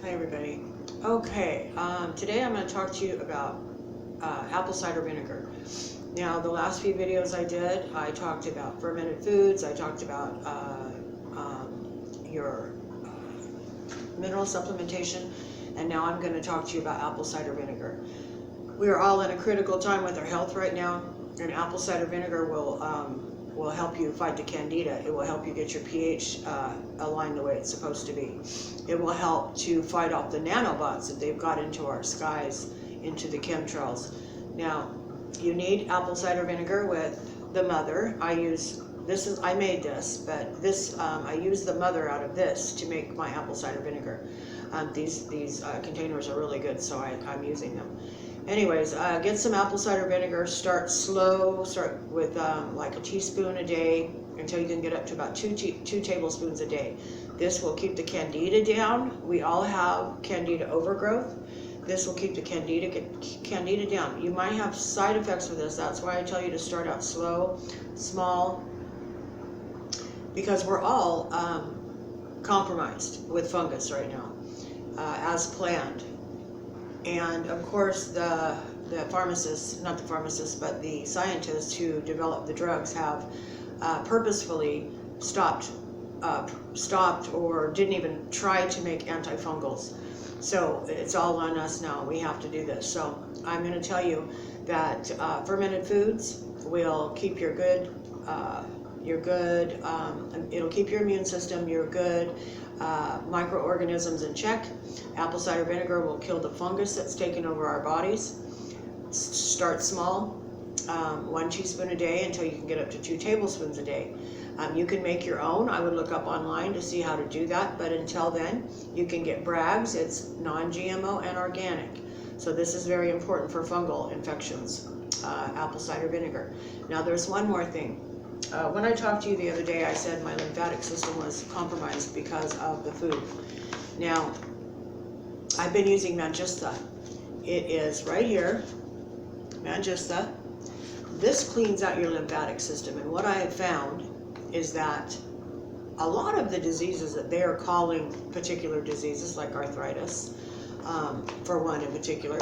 Hi everybody. Okay, today I'm going to talk to you about apple cider vinegar. Now, the last few videos I did, I talked about fermented foods, I talked about your mineral supplementation, and now I'm going to talk to you about apple cider vinegar. We are all in a critical time with our health right now, and apple cider vinegar will help you fight the candida. It will help you get your pH aligned the way it's supposed to be. It will help to fight off the nanobots that they've got into our skies, into the chemtrails. Now, you need apple cider vinegar with the mother. I made this, but this I use the mother out of this to make my apple cider vinegar. These containers are really good, so I'm using them. Anyways, get some apple cider vinegar. Start slow. Start with like a teaspoon a day until you can get up to about two tablespoons a day. This will keep the candida down. We all have candida overgrowth. This will keep the candida down. You might have side effects with this. That's why I tell you to start out slow, small, because we're all compromised with fungus right now, as planned. And of course, the pharmacists, not the pharmacists, but the scientists who develop the drugs have purposefully stopped or didn't even try to make antifungals. So it's all on us now. We have to do this. So I'm going to tell you that fermented foods will keep your good, it'll keep your immune system, your good microorganisms in check. Apple cider vinegar will kill the fungus that's taken over our bodies. Start small, 1 teaspoon a day until you can get up to 2 tablespoons a day. You can make your own. I would look up online to see how to do that, but until then, you can get Bragg's. It's non-GMO and organic. So this is very important for fungal infections, apple cider vinegar. Now there's one more thing. When I talked to you the other day, I said my lymphatic system was compromised because of the food. Now, I've been using Manjistha. It is right here, Manjistha. This cleans out your lymphatic system, and what I have found is that a lot of the diseases that they are calling particular diseases, like arthritis, for one in particular,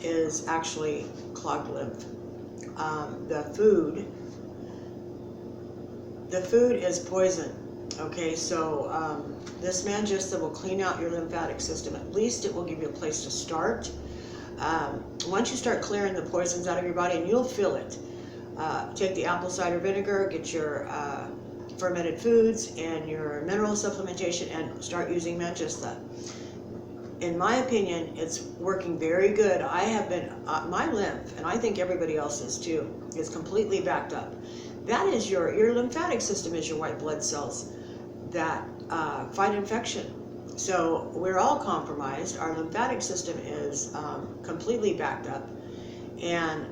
is actually clogged lymph. The food is poison. Okay, so this Manjistha will clean out your lymphatic system. At least it will give you a place to start. Once you start clearing the poisons out of your body, and you'll feel it, take the apple cider vinegar, get your fermented foods and your mineral supplementation, and start using Manjistha. In my opinion, it's working very good. I have been, my lymph, and I think everybody else's too, is completely backed up. That is your lymphatic system is your white blood cells that fight infection. So we're all compromised. Our lymphatic system is completely backed up, and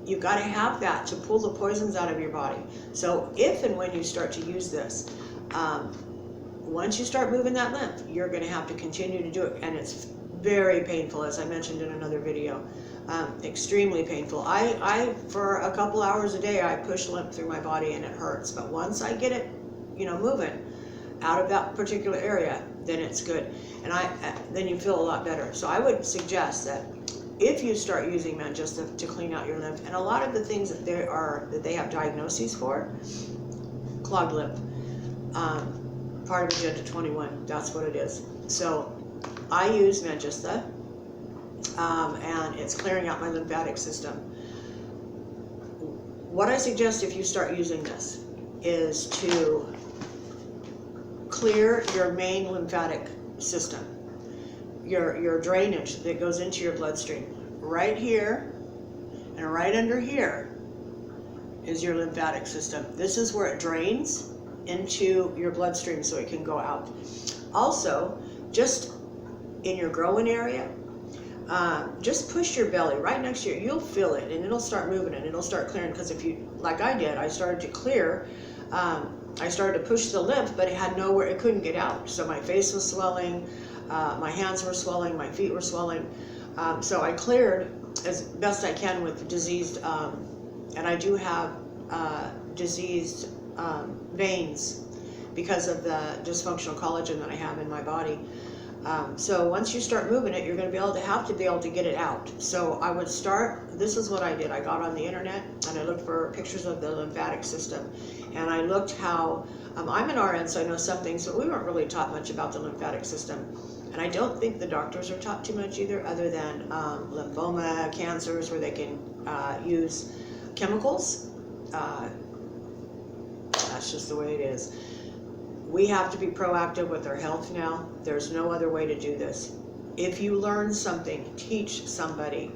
you've got to have that to pull the poisons out of your body. So if and when you start to use this, once you start moving that lymph, you're going to have to continue to do it, and it's very painful, as I mentioned in another video. Extremely painful. I for a couple hours a day, I push lymph through my body and it hurts. But once I get it, moving out of that particular area, then it's good, and then you feel a lot better. So I would suggest that if you start using Manjistha to clean out your lymph, and a lot of the things that they have diagnoses for, clogged lymph, part of Agenda 21, that's what it is. So I use Manjistha, and it's clearing out my lymphatic system. What I suggest if you start using this is to clear your main lymphatic system, your drainage that goes into your bloodstream. Right here and right under here is your lymphatic system. This is where it drains into your bloodstream so it can go out. Also, just in your growing area, just push your belly right next to you. You'll feel it, and it'll start moving, and it'll start clearing. Because if you, like I did, I started to clear. I started to push the lymph, but it had nowhere. It couldn't get out. So my face was swelling, my hands were swelling, my feet were swelling. So I cleared as best I can with diseased, and I do have diseased veins because of the dysfunctional collagen that I have in my body. So once you start moving it, you're going to have to be able to get it out. So I would start, this is what I did. I got on the internet and I looked for pictures of the lymphatic system. And I looked how, I'm an RN, so I know some things, but we weren't really taught much about the lymphatic system. And I don't think the doctors are taught too much either, other than lymphoma, cancers, where they can use chemicals. That's just the way it is. We have to be proactive with our health now. There's no other way to do this. If you learn something, teach somebody.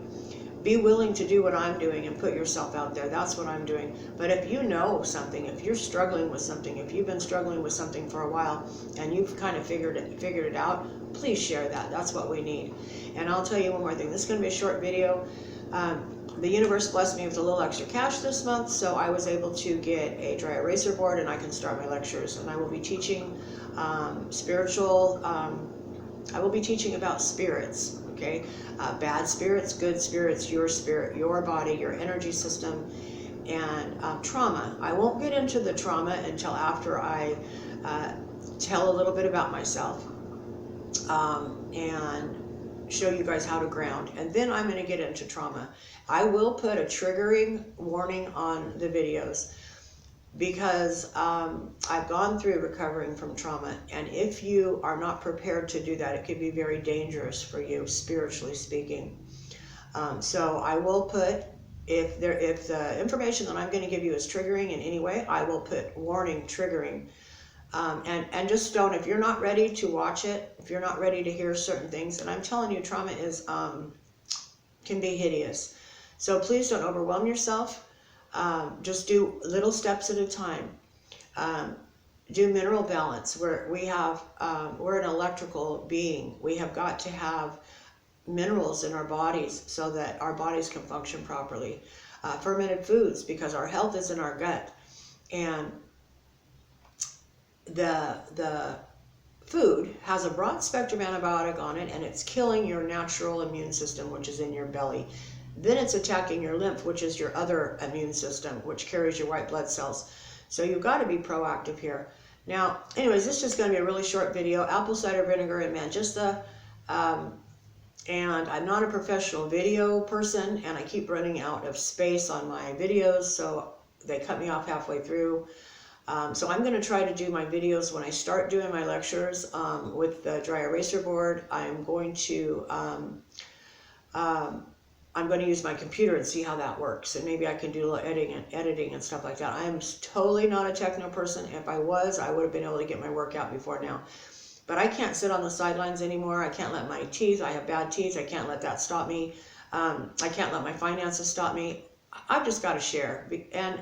Be willing to do what I'm doing and put yourself out there. That's what I'm doing. But if you know something, if you're struggling with something, if you've been struggling with something for a while and you've kind of figured it out, please share that. That's what we need. And I'll tell you one more thing. This is going to be a short video. The universe blessed me with a little extra cash this month, so I was able to get a dry eraser board and I can start my lectures. And I will be teaching I will be teaching about spirits, okay? Bad spirits, good spirits, your spirit, your body, your energy system, and trauma. I won't get into the trauma until after I tell a little bit about myself and show you guys how to ground, and then I'm going to get into trauma. I will put a triggering warning on the videos because I've gone through recovering from trauma, and if you are not prepared to do that, it could be very dangerous for you, spiritually speaking. So I will put, if the information that I'm going to give you is triggering in any way, I will put warning, triggering. And just don't, if you're not ready to watch it, if you're not ready to hear certain things, and I'm telling you, trauma is can be hideous. So please don't overwhelm yourself. Just do little steps at a time. Do mineral balance. We're an electrical being. We have got to have minerals in our bodies so that our bodies can function properly. Fermented foods, because our health is in our gut. And the food has a broad spectrum antibiotic on it, and it's killing your natural immune system, which is in your belly. Then it's attacking your lymph, which is your other immune system, which carries your white blood cells. So you've got to be proactive here. Now, anyways, this is just going to be a really short video. Apple cider vinegar and Manjistha. And I'm not a professional video person, and I keep running out of space on my videos, so they cut me off halfway through. So I'm going to try to do my videos when I start doing my lectures with the dry eraser board. I'm going to use my computer and see how that works, and maybe I can do a little editing and stuff like that. I'm totally not a techno person. If I was, I would have been able to get my work out before now. But I can't sit on the sidelines anymore. I can't let my teeth, I have bad teeth, I can't let that stop me. I can't let my finances stop me. I've just got to share. And,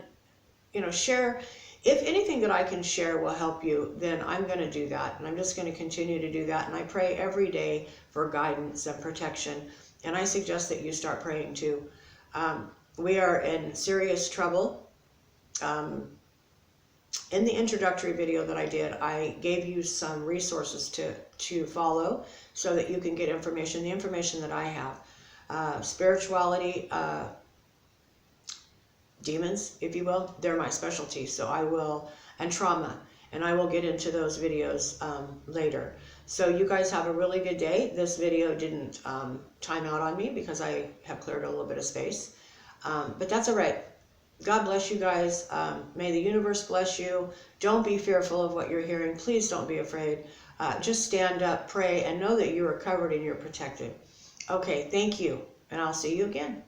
share. If anything that I can share will help you, then I'm going to do that. And I'm just going to continue to do that. And I pray every day for guidance and protection. And I suggest that you start praying too. We are in serious trouble. In the introductory video that I did, I gave you some resources to follow so that you can get information, the information that I have. Spirituality, demons, if you will, they're my specialty. So I will, and trauma, and I will get into those videos later. So you guys have a really good day. This video didn't time out on me because I have cleared a little bit of space. But that's all right. God bless you guys. May the universe bless you. Don't be fearful of what you're hearing. Please don't be afraid. Just stand up, pray, and know that you are covered and you're protected. Okay, thank you, and I'll see you again.